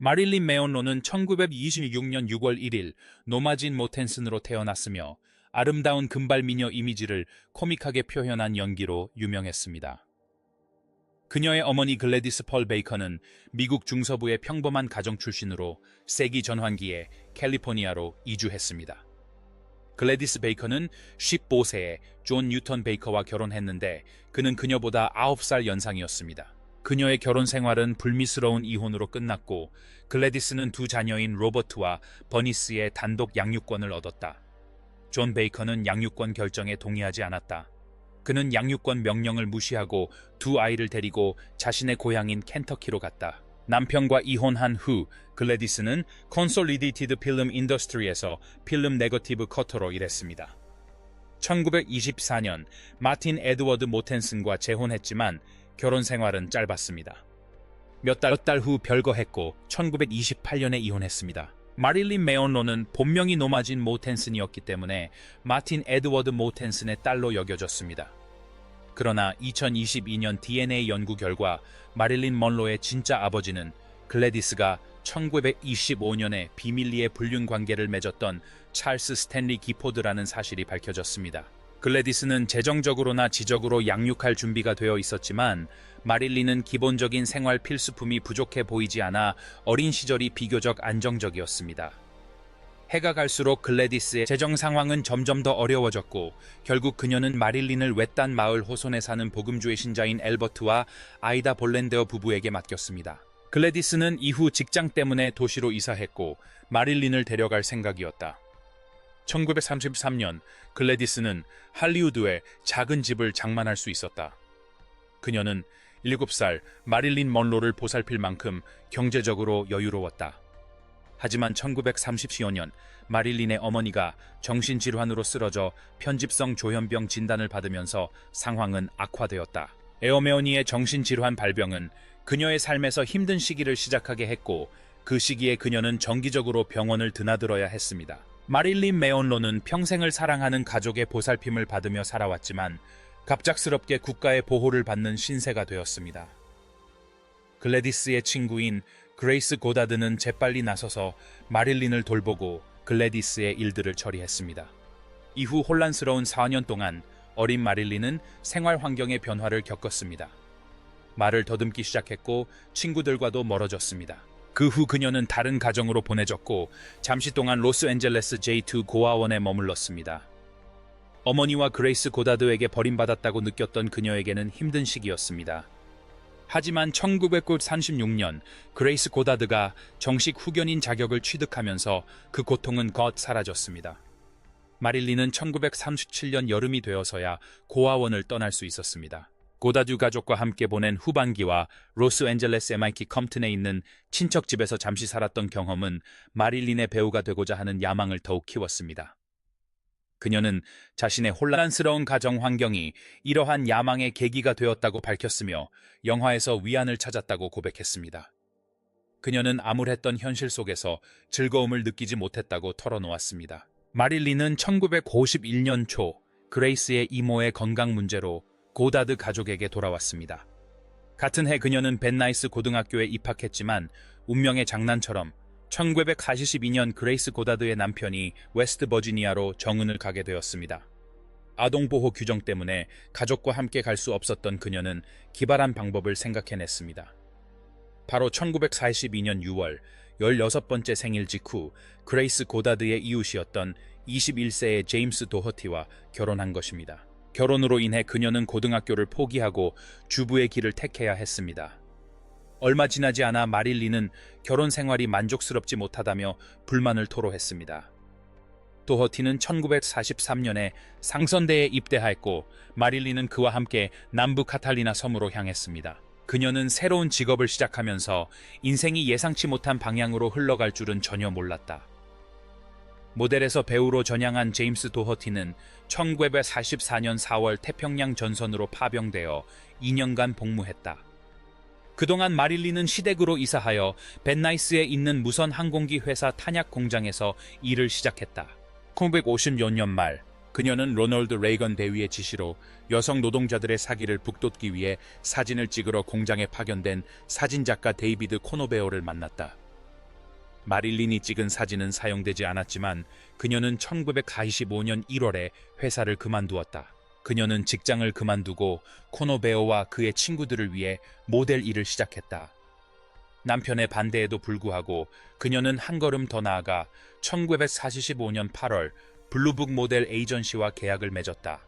마릴린 맨론로는 1926년 6월 1일 노마진 모텐슨으로 태어났으며 아름다운 금발미녀 이미지를 코믹하게 표현한 연기로 유명했습니다. 그녀의 어머니 글래디스 펄 베이커는 미국 중서부의 평범한 가정 출신으로 세기 전환기에 캘리포니아로 이주했습니다. 글래디스 베이커는 15세에 존 뉴턴 베이커와 결혼했는데 그는 그녀보다 9살 연상이었습니다. 그녀의 결혼 생활은 불미스러운 이혼으로 끝났고 글래디스는 두 자녀인 로버트와 버니스의 단독 양육권을 얻었다. 존 베이커는 양육권 결정에 동의하지 않았다. 그는 양육권 명령을 무시하고 두 아이를 데리고 자신의 고향인 켄터키로 갔다. 남편과 이혼한 후 글래디스는 컨솔리데이티드 필름 인더스트리에서 필름 네거티브 커터로 일했습니다. 1924년 마틴 에드워드 모텐슨과 재혼했지만 결혼 생활은 짧았습니다. 몇 달 후 별거했고 1928년에 이혼했습니다. 마릴린 맨론로는 본명이 노마진 모텐슨이었기 때문에 마틴 에드워드 모텐슨의 딸로 여겨졌습니다. 그러나 2022년 DNA 연구 결과 마릴린 먼로의 진짜 아버지는 글래디스가 1925년에 비밀리에 불륜 관계를 맺었던 찰스 스탠리 기포드라는 사실이 밝혀졌습니다. 글래디스는 재정적으로나 지적으로 양육할 준비가 되어 있었지만 마릴린은 기본적인 생활 필수품이 부족해 보이지 않아 어린 시절이 비교적 안정적이었습니다. 해가 갈수록 글래디스의 재정 상황은 점점 더 어려워졌고 결국 그녀는 마릴린을 외딴 마을 호손에 사는 복음주의 신자인 엘버트와 아이다 볼랜데어 부부에게 맡겼습니다. 글래디스는 이후 직장 때문에 도시로 이사했고 마릴린을 데려갈 생각이었다. 1933년 글래디스는 할리우드에 작은 집을 장만할 수 있었다. 그녀는 7살 마릴린 먼로를 보살필 만큼 경제적으로 여유로웠다. 하지만 1930년 마릴린의 어머니가 정신질환으로 쓰러져 편집성 조현병 진단을 받으면서 상황은 악화되었다. 에어메오니의 정신질환 발병은 그녀의 삶에서 힘든 시기를 시작하게 했고 그 시기에 그녀는 정기적으로 병원을 드나들어야 했습니다. 마릴린 맨론로는 평생을 사랑하는 가족의 보살핌을 받으며 살아왔지만 갑작스럽게 국가의 보호를 받는 신세가 되었습니다. 글래디스의 친구인 그레이스 고다드는 재빨리 나서서 마릴린을 돌보고 글래디스의 일들을 처리했습니다. 이후 혼란스러운 4년 동안 어린 마릴린은 생활 환경의 변화를 겪었습니다. 말을 더듬기 시작했고 친구들과도 멀어졌습니다. 그 후 그녀는 다른 가정으로 보내졌고 잠시 동안 로스앤젤레스 J2 고아원에 머물렀습니다. 어머니와 그레이스 고다드에게 버림받았다고 느꼈던 그녀에게는 힘든 시기였습니다. 하지만 1936년 그레이스 고다드가 정식 후견인 자격을 취득하면서 그 고통은 곧 사라졌습니다. 마릴린은 1937년 여름이 되어서야 고아원을 떠날 수 있었습니다. 고다드 가족과 함께 보낸 후반기와 로스앤젤레스 MIT 컴튼에 있는 친척 집에서 잠시 살았던 경험은 마릴린의 배우가 되고자 하는 야망을 더욱 키웠습니다. 그녀는 자신의 혼란스러운 가정 환경이 이러한 야망의 계기가 되었다고 밝혔으며 영화에서 위안을 찾았다고 고백했습니다. 그녀는 암울했던 현실 속에서 즐거움을 느끼지 못했다고 털어놓았습니다. 마릴린은 1951년 초 그레이스의 이모의 건강 문제로 고다드 가족에게 돌아왔습니다. 같은 해 그녀는 벤나이스 고등학교에 입학했지만 운명의 장난처럼 1942년 그레이스 고다드의 남편이 웨스트 버지니아로 정은을 가게 되었습니다. 아동보호 규정 때문에 가족과 함께 갈 수 없었던 그녀는 기발한 방법을 생각해냈습니다. 바로 1942년 6월 16번째 생일 직후 그레이스 고다드의 이웃이었던 21세의 제임스 도허티와 결혼한 것입니다. 결혼으로 인해 그녀는 고등학교를 포기하고 주부의 길을 택해야 했습니다. 얼마 지나지 않아 마릴린은 결혼 생활이 만족스럽지 못하다며 불만을 토로했습니다. 도허티는 1943년에 상선대에 입대하였고 마릴린은 그와 함께 남부 카탈리나 섬으로 향했습니다. 그녀는 새로운 직업을 시작하면서 인생이 예상치 못한 방향으로 흘러갈 줄은 전혀 몰랐다. 모델에서 배우로 전향한 제임스 도허티는 1944년 4월 태평양 전선으로 파병되어 2년간 복무했다. 그동안 마릴린은 시댁으로 이사하여 벤나이스에 있는 무선 항공기 회사 탄약 공장에서 일을 시작했다. 1950년 말 그녀는 로널드 레이건 대위의 지시로 여성 노동자들의 사기를 북돋기 위해 사진을 찍으러 공장에 파견된 사진작가 데이비드 코노베어를 만났다. 마릴린이 찍은 사진은 사용되지 않았지만 그녀는 1945년 1월에 회사를 그만두었다. 그녀는 직장을 그만두고 코노베오와 그의 친구들을 위해 모델 일을 시작했다. 남편의 반대에도 불구하고 그녀는 한 걸음 더 나아가 1945년 8월 블루북 모델 에이전시와 계약을 맺었다.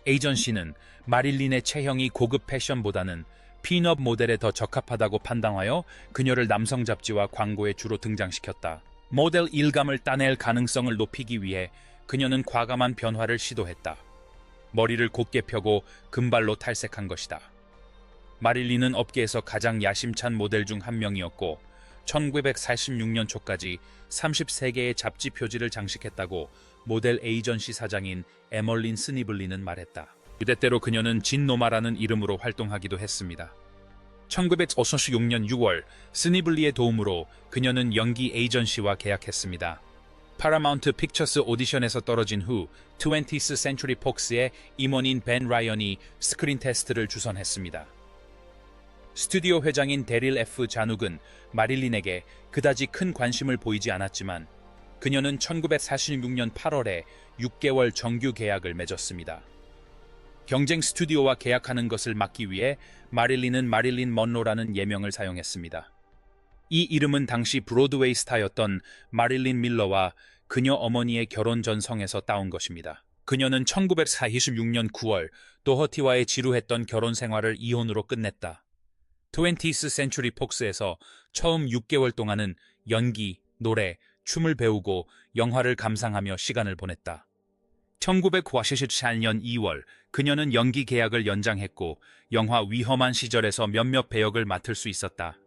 에이전시는 마릴린의 체형이 고급 패션보다는 핀업 모델에 더 적합하다고 판단하여 그녀를 남성 잡지와 광고에 주로 등장시켰다. 모델 일감을 따낼 가능성을 높이기 위해 그녀는 과감한 변화를 시도했다. 머리를 곧게 펴고 금발로 탈색한 것이다. 마릴린은 업계에서 가장 야심찬 모델 중 한 명이었고 1946년 초까지 33개의 잡지 표지를 장식했다고 모델 에이전시 사장인 에멀린 스니블리는 말했다. 그때때로 그녀는 진노마라는 이름으로 활동하기도 했습니다. 1956년 6월 스니블리의 도움으로 그녀는 연기 에이전시와 계약했습니다. 파라마운트 픽처스 오디션에서 떨어진 후 20th Century Fox의 임원인 벤 라이언이 스크린 테스트를 주선했습니다. 스튜디오 회장인 데릴 F. 자눅은 마릴린에게 그다지 큰 관심을 보이지 않았지만 그녀는 1946년 8월에 6개월 정규 계약을 맺었습니다. 경쟁 스튜디오와 계약하는 것을 막기 위해 마릴린은 마릴린 먼로라는 예명을 사용했습니다. 이 이름은 당시 브로드웨이 스타였던 마릴린 밀러와 그녀 어머니의 결혼 전 성에서 따온 것입니다. 그녀는 1946년 9월 도허티와의 지루했던 결혼 생활을 이혼으로 끝냈다. 20th Century Fox에서 처음 6개월 동안은 연기, 노래, 춤을 배우고 영화를 감상하며 시간을 보냈다. 1954년 2월 그녀는 연기 계약을 연장했고 영화 위험한 시절에서 몇몇 배역을 맡을 수 있었다.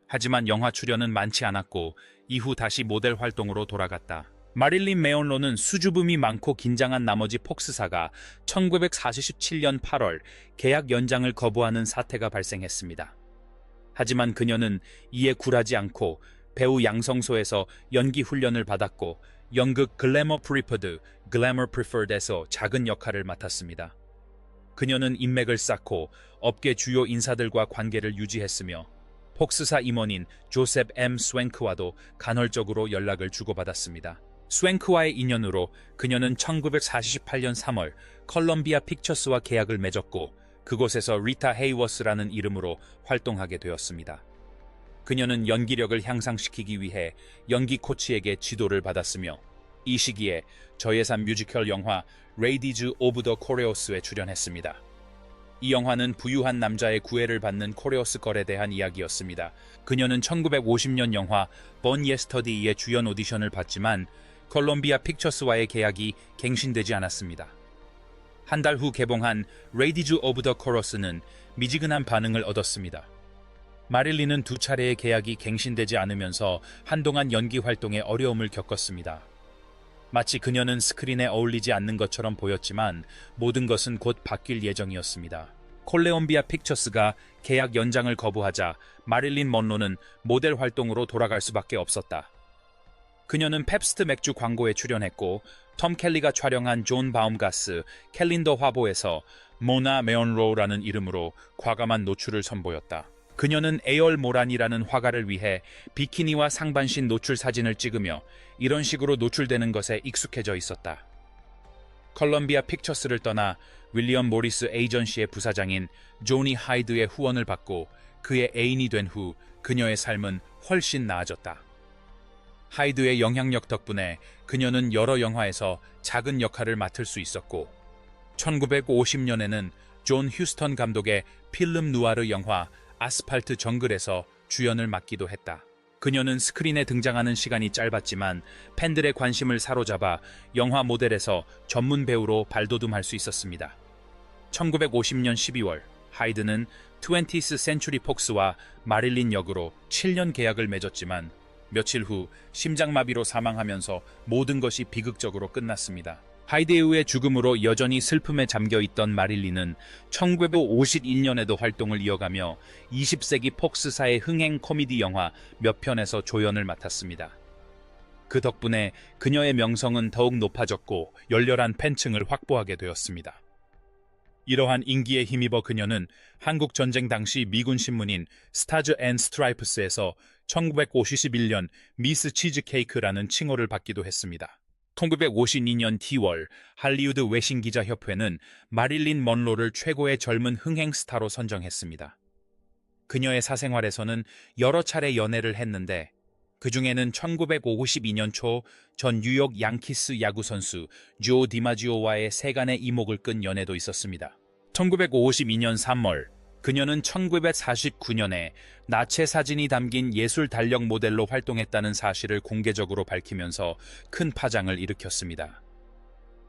하지만 영화 출연은 많지 않았고 이후 다시 모델 활동으로 돌아갔다. 마릴린 메온로는 수줍음이 많고 긴장한 나머지 폭스사가 1947년 8월 계약 연장을 거부하는 사태가 발생했습니다. 하지만 그녀는 이에 굴하지 않고 배우 양성소에서 연기 훈련을 받았고 연극 글래머 프리퍼드, 글래머 프리퍼드에서 작은 역할을 맡았습니다. 그녀는 인맥을 쌓고 업계 주요 인사들과 관계를 유지했으며 폭스사 임원인 조셉 M. 스웬크와도 간헐적으로 연락을 주고받았습니다. 스웬크와의 인연으로 그녀는 1948년 3월 컬럼비아 픽처스와 계약을 맺었고 그곳에서 리타 헤이워스라는 이름으로 활동하게 되었습니다. 그녀는 연기력을 향상시키기 위해 연기 코치에게 지도를 받았으며 이 시기에 저예산 뮤지컬 영화 레이디즈 오브 더 코레오스에 출연했습니다. 이 영화는 부유한 남자의 구애를 받는 코레오스 걸에 대한 이야기였습니다. 그녀는 1950년 영화 본 예스터디의 주연 오디션을 봤지만 콜롬비아 픽처스와의 계약이 갱신되지 않았습니다. 한 달 후 개봉한 레이디즈 오브 더 코러스는 미지근한 반응을 얻었습니다. 마릴린은 두 차례의 계약이 갱신되지 않으면서 한동안 연기 활동에 어려움을 겪었습니다. 마치 그녀는 스크린에 어울리지 않는 것처럼 보였지만 모든 것은 곧 바뀔 예정이었습니다. 콜레옴비아 픽처스가 계약 연장을 거부하자 마릴린 먼로는 모델 활동으로 돌아갈 수밖에 없었다. 그녀는 펩스트 맥주 광고에 출연했고 톰 켈리가 촬영한 존 바움가스 캘린더 화보에서 모나 메온로라는 이름으로 과감한 노출을 선보였다. 그녀는 에얼 모란이라는 화가를 위해 비키니와 상반신 노출 사진을 찍으며 이런 식으로 노출되는 것에 익숙해져 있었다. 컬럼비아 픽처스를 떠나 윌리엄 모리스 에이전시의 부사장인 조니 하이드의 후원을 받고 그의 애인이 된 후 그녀의 삶은 훨씬 나아졌다. 하이드의 영향력 덕분에 그녀는 여러 영화에서 작은 역할을 맡을 수 있었고 1950년에는 존 휴스턴 감독의 필름 누아르 영화 아스팔트 정글에서 주연을 맡기도 했다. 그녀는 스크린에 등장하는 시간이 짧았지만 팬들의 관심을 사로잡아 영화 모델에서 전문 배우로 발돋움할 수 있었습니다. 1950년 12월 하이드는 20th Century Fox와 마릴린 역으로 7년 계약을 맺었지만 며칠 후 심장마비로 사망하면서 모든 것이 비극적으로 끝났습니다. 하이드의 죽음으로 여전히 슬픔에 잠겨있던 마릴린은 1951년에도 활동을 이어가며 20세기 폭스사의 흥행 코미디 영화 몇 편에서 조연을 맡았습니다. 그 덕분에 그녀의 명성은 더욱 높아졌고 열렬한 팬층을 확보하게 되었습니다. 이러한 인기에 힘입어 그녀는 한국 전쟁 당시 미군 신문인 스타즈 앤 스트라이프스에서 1951년 미스 치즈케이크라는 칭호를 받기도 했습니다. 1952년 10월 할리우드 외신기자협회는 마릴린 먼로를 최고의 젊은 흥행 스타로 선정했습니다. 그녀의 사생활에서는 여러 차례 연애를 했는데 그 중에는 1952년 초 전 뉴욕 양키스 야구 선수 조 디마지오와의 세간의 이목을 끈 연애도 있었습니다. 1952년 3월 그녀는 1949년에 나체 사진이 담긴 예술 달력 모델로 활동했다는 사실을 공개적으로 밝히면서 큰 파장을 일으켰습니다.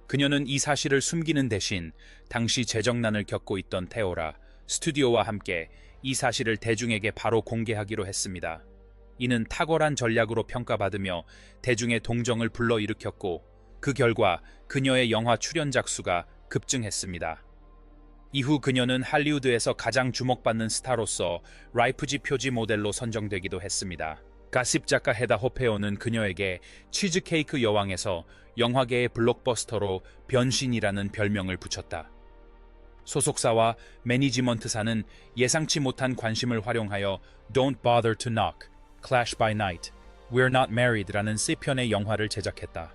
그녀는 이 사실을 숨기는 대신 당시 재정난을 겪고 있던 테오라 스튜디오와 함께 이 사실을 대중에게 바로 공개하기로 했습니다. 이는 탁월한 전략으로 평가받으며 대중의 동정을 불러일으켰고 그 결과 그녀의 영화 출연작 수가 급증했습니다. 이후 그녀는 할리우드에서 가장 주목받는 스타로서 라이프지 표지 모델로 선정되기도 했습니다. 가십 작가 헤다 호페어는 그녀에게 치즈케이크 여왕에서 영화계의 블록버스터로 변신이라는 별명을 붙였다. 소속사와 매니지먼트사는 예상치 못한 관심을 활용하여 Don't Bother to Knock, Clash by Night, We're Not Married라는 3편의 영화를 제작했다.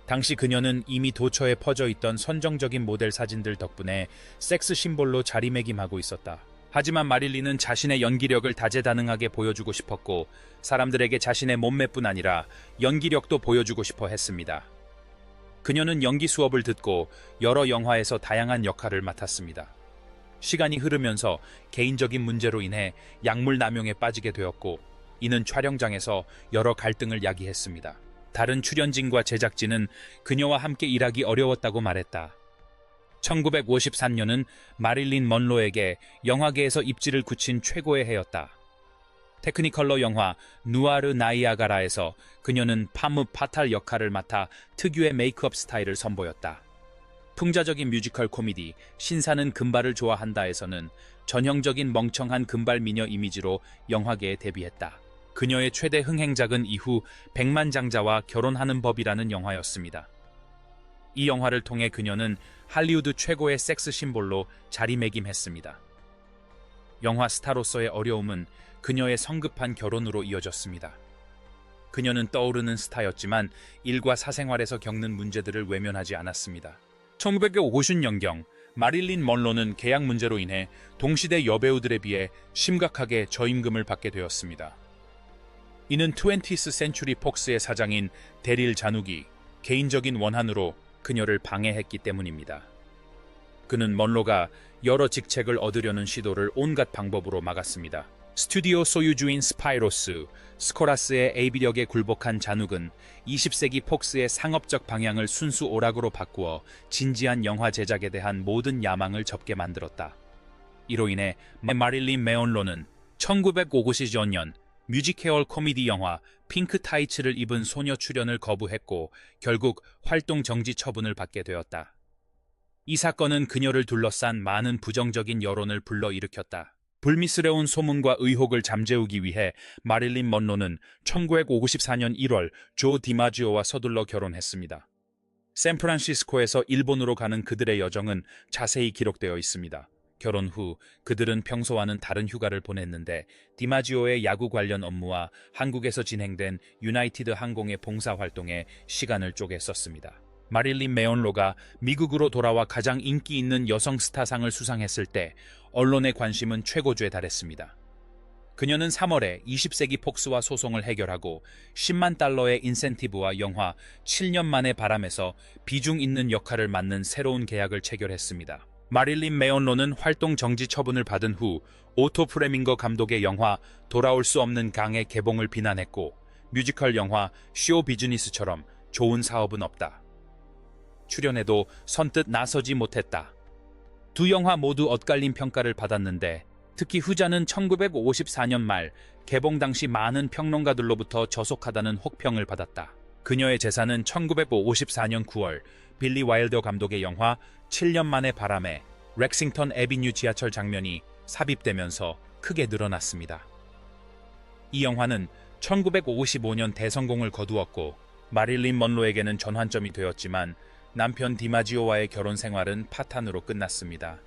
당시 그녀는 이미 도처에 퍼져 있던 선정적인 모델 사진들 덕분에 섹스 심볼로 자리매김하고 있었다. 하지만 마릴린은 자신의 연기력을 다재다능하게 보여주고 싶었고 사람들에게 자신의 몸매뿐 아니라 연기력도 보여주고 싶어 했습니다. 그녀는 연기 수업을 듣고 여러 영화에서 다양한 역할을 맡았습니다. 시간이 흐르면서 개인적인 문제로 인해 약물 남용에 빠지게 되었고 이는 촬영장에서 여러 갈등을 야기했습니다. 다른 출연진과 제작진은 그녀와 함께 일하기 어려웠다고 말했다. 1953년은 마릴린 먼로에게 영화계에서 입지를 굳힌 최고의 해였다. 테크니컬러 영화 누아르 나이아가라에서 그녀는 파무 파탈 역할을 맡아 특유의 메이크업 스타일을 선보였다. 풍자적인 뮤지컬 코미디 신사는 금발을 좋아한다에서는 전형적인 멍청한 금발 미녀 이미지로 영화계에 데뷔했다. 그녀의 최대 흥행작은 이후 백만장자와 결혼하는 법이라는 영화였습니다. 이 영화를 통해 그녀는 할리우드 최고의 섹스 심볼로 자리매김했습니다. 영화 스타로서의 어려움은 그녀의 성급한 결혼으로 이어졌습니다. 그녀는 떠오르는 스타였지만 일과 사생활에서 겪는 문제들을 외면하지 않았습니다. 1950년경 마릴린 먼로는 계약 문제로 인해 동시대 여배우들에 비해 심각하게 저임금을 받게 되었습니다. 이는 20th Century Fox의 사장인 데릴 자누기 개인적인 원한으로 그녀를 방해했기 때문입니다. 그는 먼로가 여러 직책을 얻으려는 시도를 온갖 방법으로 막았습니다. 스튜디오 소유주인 스파이로스, 스코라스의 AB력에 굴복한 자눅은 20세기 폭스의 상업적 방향을 순수 오락으로 바꾸어 진지한 영화 제작에 대한 모든 야망을 접게 만들었다. 이로 인해 마릴린 맨론로는 1950년 뮤지컬 코미디 영화 핑크 타이츠를 입은 소녀 출연을 거부했고 결국 활동 정지 처분을 받게 되었다. 이 사건은 그녀를 둘러싼 많은 부정적인 여론을 불러일으켰다. 불미스러운 소문과 의혹을 잠재우기 위해 마릴린 먼로는 1954년 1월 조 디마지오와 서둘러 결혼했습니다. 샌프란시스코에서 일본으로 가는 그들의 여정은 자세히 기록되어 있습니다. 결혼 후 그들은 평소와는 다른 휴가를 보냈는데 디마지오의 야구 관련 업무와 한국에서 진행된 유나이티드 항공의 봉사활동에 시간을 쪼개 썼습니다. 마릴린 맨론로가 미국으로 돌아와 가장 인기 있는 여성 스타상을 수상했을 때 언론의 관심은 최고조에 달했습니다. 그녀는 3월에 20세기 폭스와 소송을 해결하고 10만 달러의 인센티브와 영화 7년 만의 바람에서 비중 있는 역할을 맡는 새로운 계약을 체결했습니다. 마릴린 맨론로는 활동 정지 처분을 받은 후 오토 프레밍거 감독의 영화 돌아올 수 없는 강의 개봉을 비난했고 뮤지컬 영화 쇼 비즈니스처럼 좋은 사업은 없다. 출연에도 선뜻 나서지 못했다. 두 영화 모두 엇갈린 평가를 받았는데 특히 후자는 1954년 말 개봉 당시 많은 평론가들로부터 저속하다는 혹평을 받았다. 그녀의 재산은 1954년 9월 빌리 와일더 감독의 영화 7년 만의 바람에 렉싱턴 애비뉴 지하철 장면이 삽입되면서 크게 늘어났습니다. 이 영화는 1955년 대성공을 거두었고 마릴린 먼로에게는 전환점이 되었지만 남편 디마지오와의 결혼 생활은 파탄으로 끝났습니다.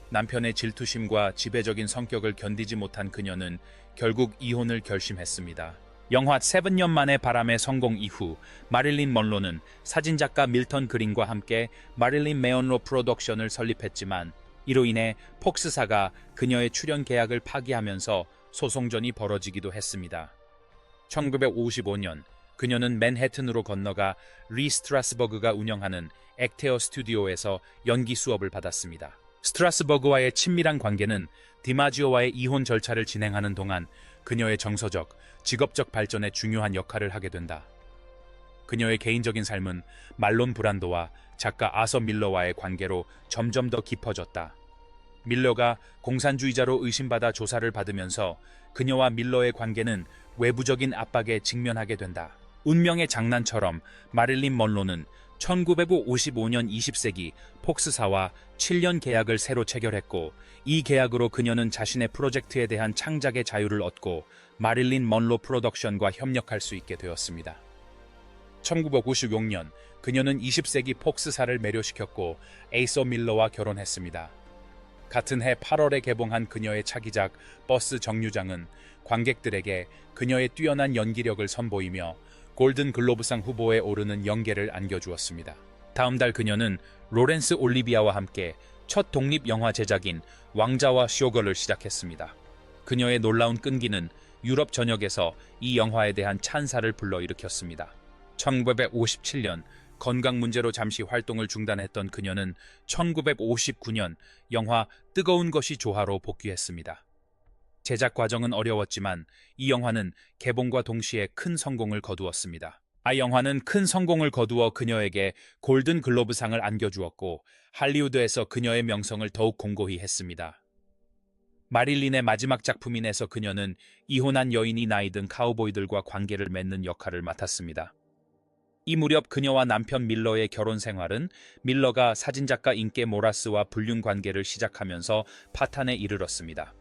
남편의 질투심과 지배적인 성격을 견디지 못한 그녀는 결국 이혼을 결심했습니다. 영화 7년 만의 바람의 성공 이후 마릴린 먼로는 사진작가 밀턴 그린과 함께 마릴린 맨로 프로덕션을 설립했지만 이로 인해 폭스사가 그녀의 출연 계약을 파기하면서 소송전이 벌어지기도 했습니다. 1955년 그녀는 맨해튼으로 건너가 리 스트라스버그가 운영하는 액테어 스튜디오에서 연기 수업을 받았습니다. 스트라스버그와의 친밀한 관계는 디마지오와의 이혼 절차를 진행하는 동안 그녀의 정서적, 직업적 발전에 중요한 역할을 하게 된다. 그녀의 개인적인 삶은 말론 브란도와 작가 아서 밀러와의 관계로 점점 더 깊어졌다. 밀러가 공산주의자로 의심받아 조사를 받으면서 그녀와 밀러의 관계는 외부적인 압박에 직면하게 된다. 운명의 장난처럼 마릴린 먼로는 1955년 20세기 폭스사와 7년 계약을 새로 체결했고 이 계약으로 그녀는 자신의 프로젝트에 대한 창작의 자유를 얻고 마릴린 먼로 프로덕션과 협력할 수 있게 되었습니다. 1956년 그녀는 20세기 폭스사를 매료시켰고 에이서 밀러와 결혼했습니다. 같은 해 8월에 개봉한 그녀의 차기작 버스 정류장은 관객들에게 그녀의 뛰어난 연기력을 선보이며 골든 글로브상 후보에 오르는 영계를 안겨주었습니다. 다음 달 그녀는 로렌스 올리비아와 함께 첫 독립 영화 제작인 왕자와 쇼걸을 시작했습니다. 그녀의 놀라운 끈기는 유럽 전역에서 이 영화에 대한 찬사를 불러일으켰습니다. 1957년 건강 문제로 잠시 활동을 중단했던 그녀는 1959년 영화 뜨거운 것이 조화로 복귀했습니다. 제작 과정은 어려웠지만 이 영화는 개봉과 동시에 큰 성공을 거두었습니다. 이 영화는 큰 성공을 거두어 그녀에게 골든 글로브상을 안겨주었고 할리우드에서 그녀의 명성을 더욱 공고히 했습니다. 마릴린의 마지막 작품인에서 그녀는 이혼한 여인이 나이 든 카우보이들과 관계를 맺는 역할을 맡았습니다. 이 무렵 그녀와 남편 밀러의 결혼 생활은 밀러가 사진작가 인게 모라스와 불륜 관계를 시작하면서 파탄에 이르렀습니다.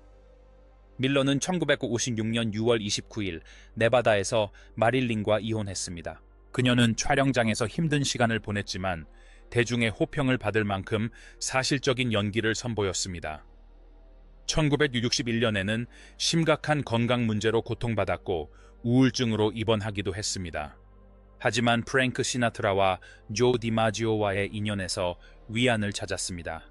밀러는 1956년 6월 29일 네바다에서 마릴린과 이혼했습니다. 그녀는 촬영장에서 힘든 시간을 보냈지만 대중의 호평을 받을 만큼 사실적인 연기를 선보였습니다. 1961년에는 심각한 건강 문제로 고통받았고 우울증으로 입원하기도 했습니다. 하지만 프랭크 시나트라와 조 디마지오와의 인연에서 위안을 찾았습니다.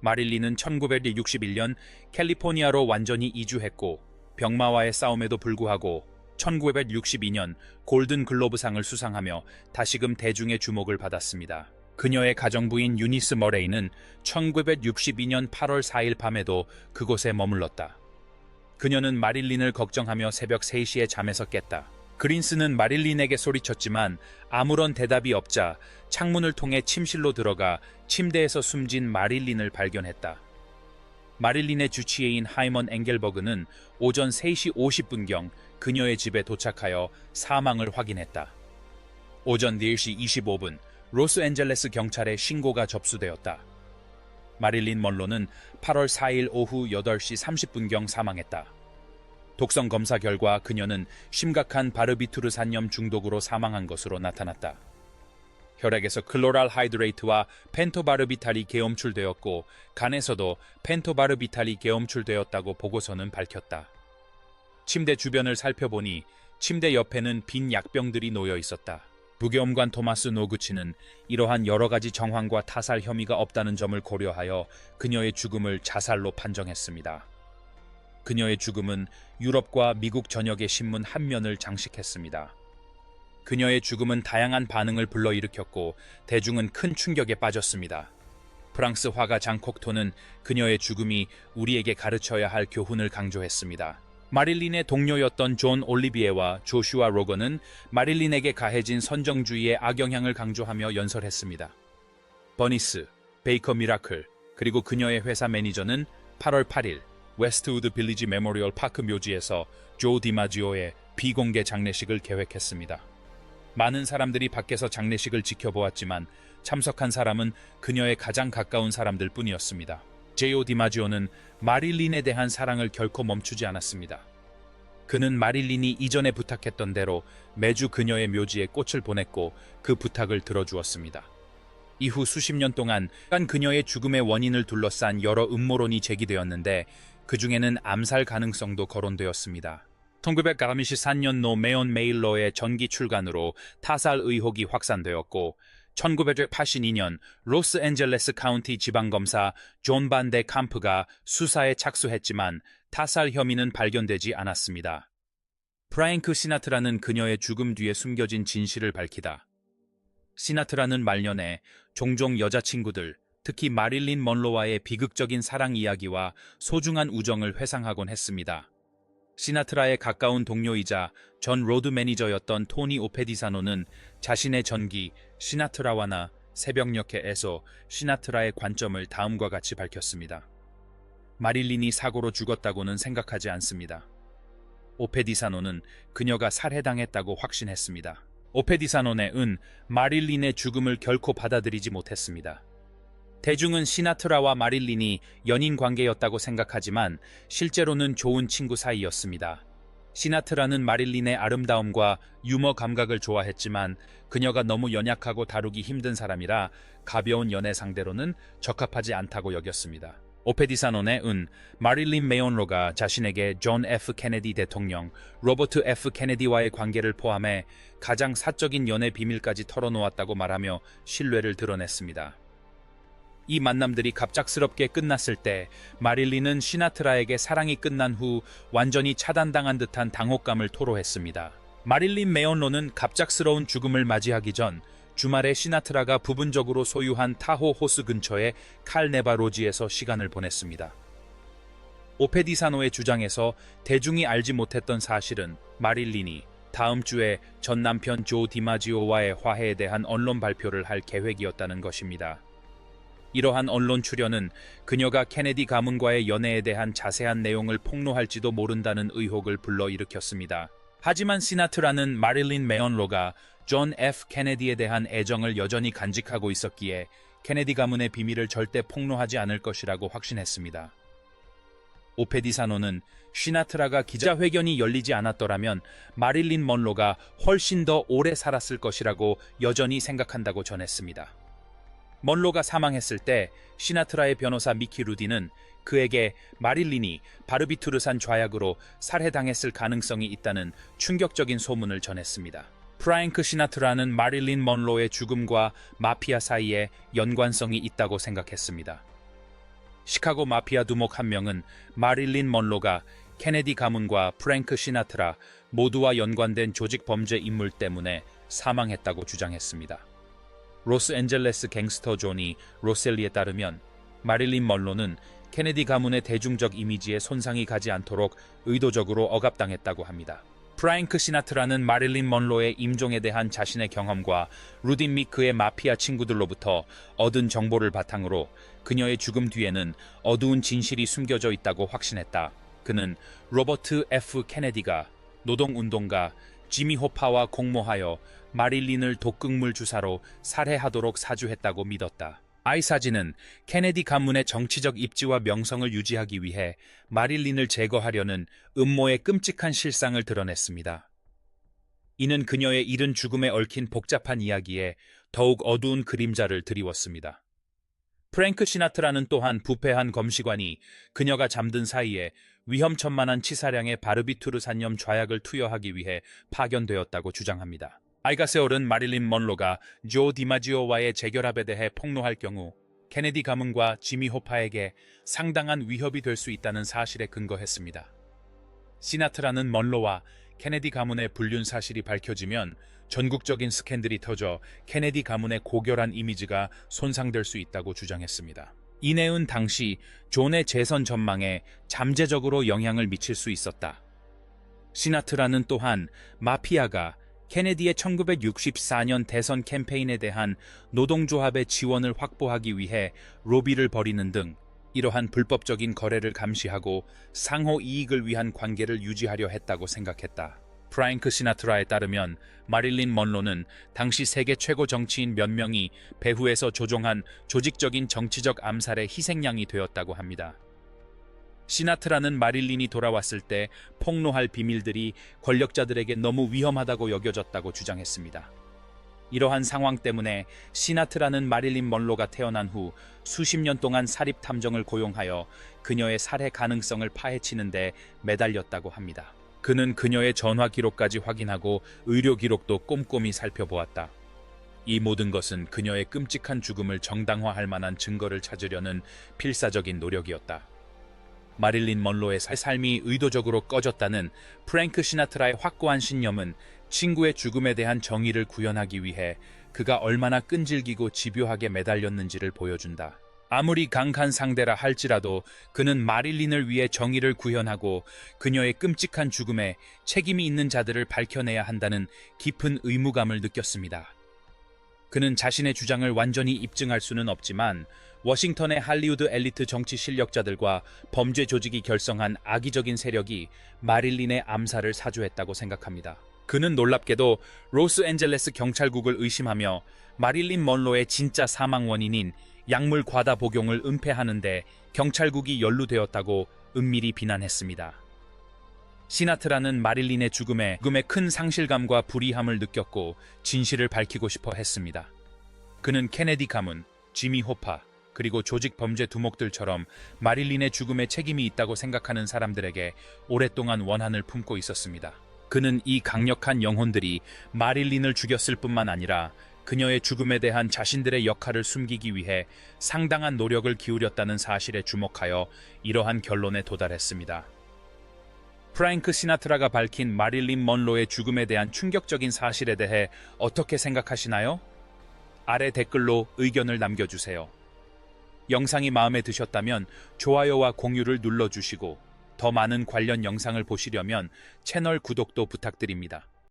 마릴린은 1961년 캘리포니아로 완전히 이주했고 병마와의 싸움에도 불구하고 1962년 골든 글로브상을 수상하며 다시금 대중의 주목을 받았습니다. 그녀의 가정부인 유니스 머레이는 1962년 8월 4일 밤에도 그곳에 머물렀다. 그녀는 마릴린을 걱정하며 새벽 3시에 잠에서 깼다. 그린스는 마릴린에게 소리쳤지만 아무런 대답이 없자 창문을 통해 침실로 들어가 침대에서 숨진 마릴린을 발견했다. 마릴린의 주치의인 하이먼 앵겔버그는 오전 3시 50분경 그녀의 집에 도착하여 사망을 확인했다. 오전 4시 25분 로스앤젤레스 경찰에 신고가 접수되었다. 마릴린 먼로는 8월 4일 오후 8시 30분경 사망했다. 독성 검사 결과 그녀는 심각한 바르비투르산염 중독으로 사망한 것으로 나타났다. 혈액에서 클로랄 하이드레이트와 펜토바르비탈이 개엄출되었고 간에서도 펜토바르비탈이 개엄출되었다고 보고서는 밝혔다. 침대 주변을 살펴보니 침대 옆에는 빈 약병들이 놓여 있었다. 부경관 토마스 노구치는 이러한 여러 가지 정황과 타살 혐의가 없다는 점을 고려하여 그녀의 죽음을 자살로 판정했습니다. 그녀의 죽음은 유럽과 미국 전역의 신문 한 면을 장식했습니다. 그녀의 죽음은 다양한 반응을 불러일으켰고 대중은 큰 충격에 빠졌습니다. 프랑스 화가 장 콕토는 그녀의 죽음이 우리에게 가르쳐야 할 교훈을 강조했습니다. 마릴린의 동료였던 존 올리비에와 조슈아 로건은 마릴린에게 가해진 선정주의의 악영향을 강조하며 연설했습니다. 버니스, 베이커 미라클, 그리고 그녀의 회사 매니저는 8월 8일 웨스트우드 빌리지 메모리얼 파크 묘지에서 조 디마지오의 비공개 장례식을 계획했습니다. 많은 사람들이 밖에서 장례식을 지켜보았지만 참석한 사람은 그녀의 가장 가까운 사람들 뿐이었습니다. 제오 디마지오는 마릴린에 대한 사랑을 결코 멈추지 않았습니다. 그는 마릴린이 이전에 부탁했던 대로 매주 그녀의 묘지에 꽃을 보냈고 그 부탁을 들어주었습니다. 이후 수십 년 동안 그녀의 죽음의 원인을 둘러싼 여러 음모론이 제기되었는데 그 중에는 암살 가능성도 거론되었습니다. 1994년도 메온 메일러의 전기 출간으로 타살 의혹이 확산되었고 1982년 로스앤젤레스 카운티 지방검사 존 반데 캄프가 수사에 착수했지만 타살 혐의는 발견되지 않았습니다. 프랭크 시나트라는 그녀의 죽음 뒤에 숨겨진 진실을 밝히다. 시나트라는 말년에 종종 여자친구들, 특히 마릴린 먼로와의 비극적인 사랑 이야기와 소중한 우정을 회상하곤 했습니다. 시나트라의 가까운 동료이자 전 로드 매니저였던 토니 오페디사노는 자신의 전기 시나트라와나 새벽녘에서 시나트라의 관점을 다음과 같이 밝혔습니다. 마릴린이 사고로 죽었다고는 생각하지 않습니다. 오페디사노는 그녀가 살해당했다고 확신했습니다. 오페디사노는 마릴린의 죽음을 결코 받아들이지 못했습니다. 대중은 시나트라와 마릴린이 연인 관계였다고 생각하지만 실제로는 좋은 친구 사이였습니다. 시나트라는 마릴린의 아름다움과 유머 감각을 좋아했지만 그녀가 너무 연약하고 다루기 힘든 사람이라 가벼운 연애 상대로는 적합하지 않다고 여겼습니다. 오페디사노는 마릴린 메온로가 자신에게 존 F. 케네디 대통령, 로버트 F. 케네디와의 관계를 포함해 가장 사적인 연애 비밀까지 털어놓았다고 말하며 신뢰를 드러냈습니다. 이 만남들이 갑작스럽게 끝났을 때 마릴린은 시나트라에게 사랑이 끝난 후 완전히 차단당한 듯한 당혹감을 토로했습니다. 마릴린 메온로는 갑작스러운 죽음을 맞이하기 전 주말에 시나트라가 부분적으로 소유한 타호 호수 근처의 칼네바로지에서 시간을 보냈습니다. 오페디사노의 주장에서 대중이 알지 못했던 사실은 마릴린이 다음 주에 전 남편 조 디마지오와의 화해에 대한 언론 발표를 할 계획이었다는 것입니다. 이러한 언론 출연은 그녀가 케네디 가문과의 연애에 대한 자세한 내용을 폭로할지도 모른다는 의혹을 불러일으켰습니다. 하지만 시나트라는 마릴린 메온로가 존 F. 케네디에 대한 애정을 여전히 간직하고 있었기에 케네디 가문의 비밀을 절대 폭로하지 않을 것이라고 확신했습니다. 오페디사노는 시나트라가 기자회견이 열리지 않았더라면 마릴린 먼로가 훨씬 더 오래 살았을 것이라고 여전히 생각한다고 전했습니다. 먼로가 사망했을 때 시나트라의 변호사 미키 루디는 그에게 마릴린이 바르비투르산 좌약으로 살해당했을 가능성이 있다는 충격적인 소문을 전했습니다. 프랭크 시나트라는 마릴린 먼로의 죽음과 마피아 사이에 연관성이 있다고 생각했습니다. 시카고 마피아 두목 한 명은 마릴린 먼로가 케네디 가문과 프랭크 시나트라 모두와 연관된 조직 범죄 인물 때문에 사망했다고 주장했습니다. 로스앤젤레스 갱스터 존이 로셀리에 따르면 마릴린 먼로는 케네디 가문의 대중적 이미지에 손상이 가지 않도록 의도적으로 억압당했다고 합니다. 프랭크 시나트라는 마릴린 먼로의 임종에 대한 자신의 경험과 루딘 및 그의 마피아 친구들로부터 얻은 정보를 바탕으로 그녀의 죽음 뒤에는 어두운 진실이 숨겨져 있다고 확신했다. 그는 로버트 F. 케네디가 노동운동가 지미 호파와 공모하여 마릴린을 독극물 주사로 살해하도록 사주했다고 믿었다. 아이사지는 케네디 가문의 정치적 입지와 명성을 유지하기 위해 마릴린을 제거하려는 음모의 끔찍한 실상을 드러냈습니다. 이는 그녀의 이른 죽음에 얽힌 복잡한 이야기에 더욱 어두운 그림자를 드리웠습니다. 프랭크 시나트라는 또한 부패한 검시관이 그녀가 잠든 사이에 위험천만한 치사량의 바르비투르산염 좌약을 투여하기 위해 파견되었다고 주장합니다. 알가세올은 마릴린 먼로가 조 디마지오와의 재결합에 대해 폭로할 경우 케네디 가문과 지미 호파에게 상당한 위협이 될 수 있다는 사실에 근거했습니다. 시나트라는 먼로와 케네디 가문의 불륜 사실이 밝혀지면 전국적인 스캔들이 터져 케네디 가문의 고결한 이미지가 손상될 수 있다고 주장했습니다. 이내은 당시 존의 재선 전망에 잠재적으로 영향을 미칠 수 있었다. 시나트라는 또한 마피아가 케네디의 1964년 대선 캠페인에 대한 노동조합의 지원을 확보하기 위해 로비를 벌이는 등 이러한 불법적인 거래를 감시하고 상호 이익을 위한 관계를 유지하려 했다고 생각했다. 프랭크 시나트라에 따르면 마릴린 먼로는 당시 세계 최고 정치인 몇 명이 배후에서 조종한 조직적인 정치적 암살의 희생양이 되었다고 합니다. 시나트라는 마릴린이 돌아왔을 때 폭로할 비밀들이 권력자들에게 너무 위험하다고 여겨졌다고 주장했습니다. 이러한 상황 때문에 시나트라는 마릴린 먼로가 태어난 후 수십 년 동안 사립 탐정을 고용하여 그녀의 살해 가능성을 파헤치는 데 매달렸다고 합니다. 그는 그녀의 전화 기록까지 확인하고 의료 기록도 꼼꼼히 살펴보았다. 이 모든 것은 그녀의 끔찍한 죽음을 정당화할 만한 증거를 찾으려는 필사적인 노력이었다. 마릴린 먼로의 삶이 의도적으로 꺼졌다는 프랭크 시나트라의 확고한 신념은 친구의 죽음에 대한 정의를 구현하기 위해 그가 얼마나 끈질기고 집요하게 매달렸는지를 보여준다. 아무리 강한 상대라 할지라도 그는 마릴린을 위해 정의를 구현하고 그녀의 끔찍한 죽음에 책임이 있는 자들을 밝혀내야 한다는 깊은 의무감을 느꼈습니다. 그는 자신의 주장을 완전히 입증할 수는 없지만 워싱턴의 할리우드 엘리트 정치 실력자들과 범죄 조직이 결성한 악의적인 세력이 마릴린의 암살을 사주했다고 생각합니다. 그는 놀랍게도 로스앤젤레스 경찰국을 의심하며 마릴린 먼로의 진짜 사망 원인인 약물 과다 복용을 은폐하는데 경찰국이 연루되었다고 은밀히 비난했습니다. 시나트라는 마릴린의 죽음에 큰 상실감과 불이함을 느꼈고 진실을 밝히고 싶어 했습니다. 그는 케네디 가문, 지미 호파, 그리고 조직 범죄 두목들처럼 마릴린의 죽음에 책임이 있다고 생각하는 사람들에게 오랫동안 원한을 품고 있었습니다. 그는 이 강력한 영혼들이 마릴린을 죽였을 뿐만 아니라 그녀의 죽음에 대한 자신들의 역할을 숨기기 위해 상당한 노력을 기울였다는 사실에 주목하여 이러한 결론에 도달했습니다. 프랭크 시나트라가 밝힌 마릴린 먼로의 죽음에 대한 충격적인 사실에 대해 어떻게 생각하시나요? 아래 댓글로 의견을 남겨주세요. 영상이 마음에 드셨다면 좋아요와 공유를 눌러주시고 더 많은 관련 영상을 보시려면 채널 구독도 부탁드립니다.